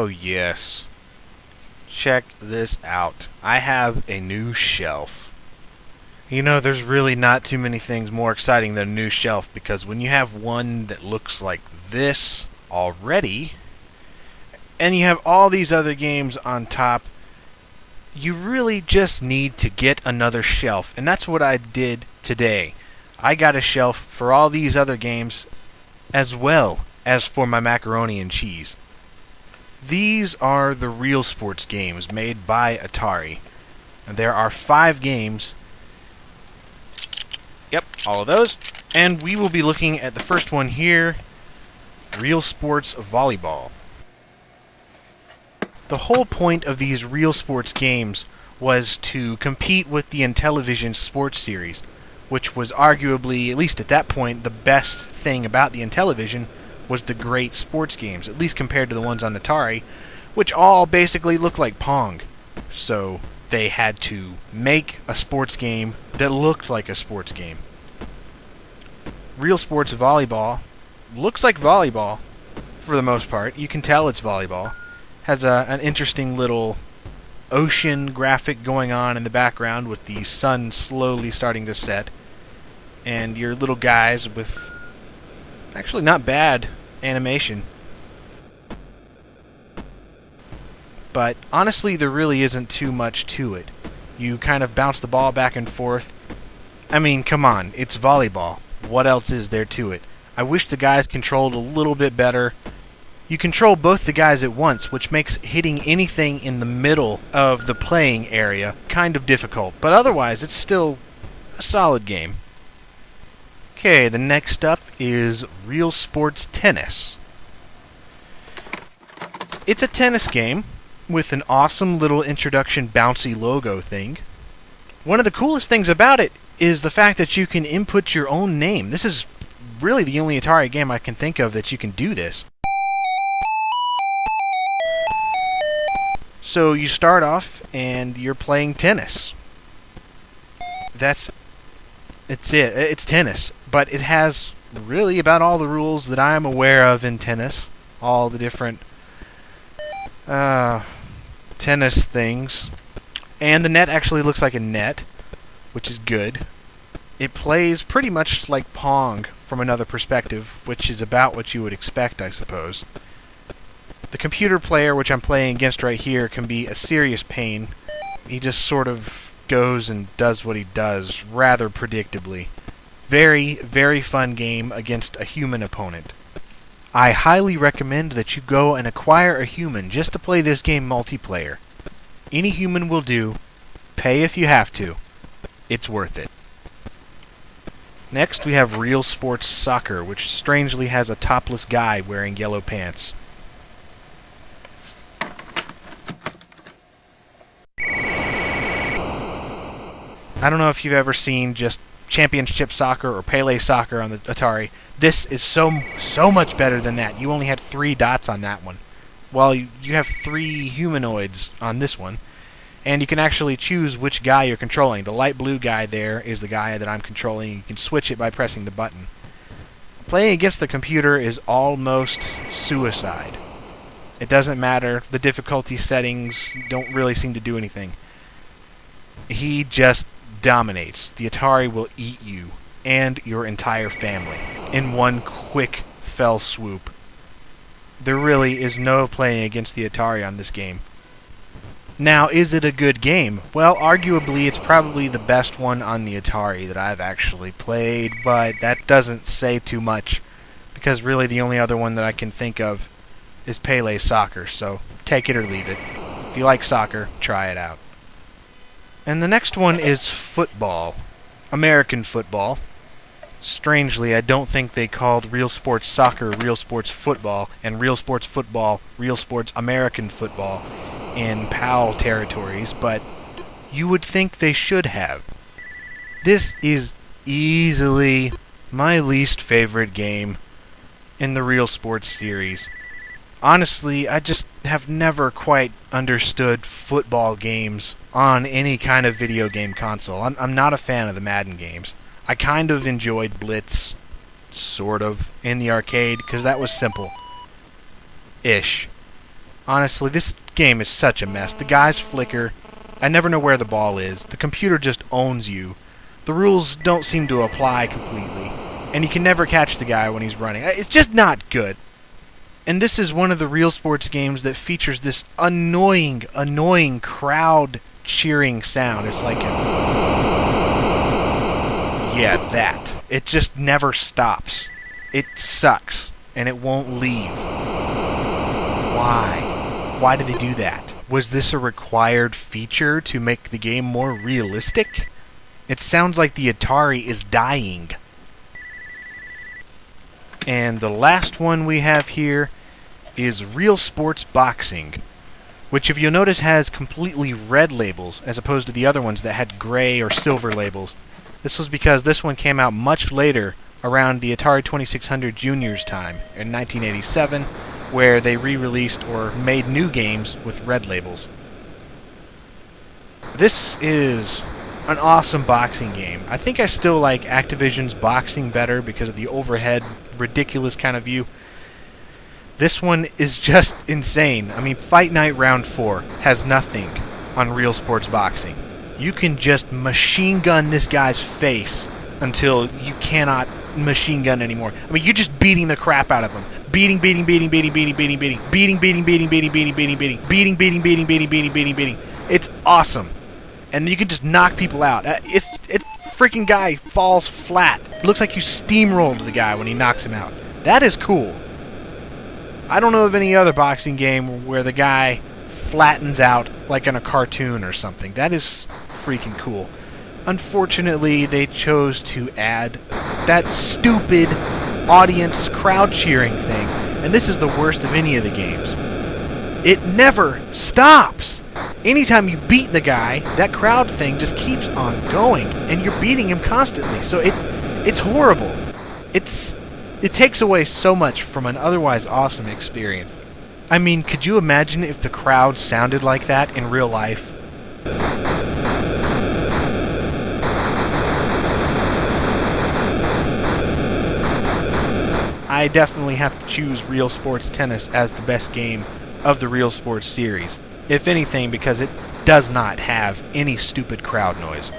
Oh yes. Check this out. I have a new shelf. You know, there's really not too many things more exciting than a new shelf, because when you have one that looks like this already, and you have all these other games on top, you really just need to get another shelf. And that's what I did today. I got a shelf for all these other games, as well as for my macaroni and cheese. These are the Real Sports games made by Atari. And there are 5 games. Yep, all of those. And we will be looking at the first one here, Real Sports Volleyball. The whole point of these Real Sports games was to compete with the Intellivision Sports Series, which was arguably, at least at that point, the best thing about the Intellivision was the great sports games, at least compared to the ones on Atari, which all basically look like Pong. So they had to make a sports game that looked like a sports game. Real Sports Volleyball looks like volleyball for the most part. You can tell it's volleyball. Has an interesting little ocean graphic going on in the background with the sun slowly starting to set. And your little guys with actually not bad animation. But honestly, there really isn't too much to it. You kind of bounce the ball back and forth. I mean, come on, it's volleyball. What else is there to it? I wish the guys controlled a little bit better. You control both the guys at once, which makes hitting anything in the middle of the playing area kind of difficult. But otherwise, it's still a solid game. Okay, the next up is Real Sports Tennis. It's a tennis game with an awesome little introduction bouncy logo thing. One of the coolest things about it is the fact that you can input your own name. This is really the only Atari game I can think of that you can do this. So you start off and you're playing tennis. It's it. It's tennis. But it has really about all the rules that I'm aware of in tennis. All the different tennis things. And the net actually looks like a net, which is good. It plays pretty much like Pong from another perspective, which is about what you would expect, I suppose. The computer player, which I'm playing against right here, can be a serious pain. He just sort of goes and does what he does rather predictably. Very, very fun game against a human opponent. I highly recommend that you go and acquire a human just to play this game multiplayer. Any human will do. Pay if you have to. It's worth it. Next, we have Real Sports Soccer, which strangely has a topless guy wearing yellow pants. I don't know if you've ever seen just Championship Soccer or Pele Soccer on the Atari. This is so much better than that. You only had 3 dots on that one. Well, you have 3 humanoids on this one. And you can actually choose which guy you're controlling. The light blue guy there is the guy that I'm controlling. You can switch it by pressing the button. Playing against the computer is almost suicide. It doesn't matter. The difficulty settings don't really seem to do anything. He just dominates. The Atari will eat you and your entire family in one quick fell swoop. There really is no playing against the Atari on this game. Now, is it a good game? Well, arguably it's probably the best one on the Atari that I've actually played, but that doesn't say too much, because really the only other one that I can think of is Pele Soccer, so take it or leave it. If you like soccer, try it out. And the next one is football. American football. Strangely, I don't think they called Real Sports Soccer Real Sports Football, and Real Sports Football Real Sports American Football in PAL territories, but you would think they should have. This is easily my least favorite game in the Real Sports series. Honestly, I just have never quite understood football games on any kind of video game console. I'm not a fan of the Madden games. I kind of enjoyed Blitz, sort of, in the arcade, because that was simple. Ish. Honestly, this game is such a mess. The guys flicker. I never know where the ball is. The computer just owns you. The rules don't seem to apply completely. And you can never catch the guy when he's running. It's just not good. And this is one of the Real Sports games that features this annoying crowd cheering sound. It's like yeah, that. It just never stops. It sucks, and it won't leave. Why? Why did they do that? Was this a required feature to make the game more realistic? It sounds like the Atari is dying. And the last one we have here is Real Sports Boxing, which, if you'll notice, has completely red labels as opposed to the other ones that had gray or silver labels. This was because this one came out much later, around the Atari 2600 Junior's time, in 1987, where they re-released or made new games with red labels. This is an awesome boxing game. I think I still like Activision's boxing better because of the overhead, ridiculous kind of view. This one is just insane. I mean, Fight Night Round 4 has nothing on Real Sports Boxing. You can just machine gun this guy's face until you cannot machine gun anymore. I mean, you're just beating the crap out of him. Beating. It's awesome. And you can just knock people out. Freaking guy falls flat. It looks like you steamrolled the guy when he knocks him out. That is cool. I don't know of any other boxing game where the guy flattens out like in a cartoon or something. That is freaking cool. Unfortunately, they chose to add that stupid audience crowd cheering thing, and this is the worst of any of the games. It never stops. Anytime you beat the guy, that crowd thing just keeps on going, and you're beating him constantly. So it's horrible. It takes away so much from an otherwise awesome experience. I mean, could you imagine if the crowd sounded like that in real life? I definitely have to choose Real Sports Tennis as the best game of the Real Sports series. If anything, because it does not have any stupid crowd noise.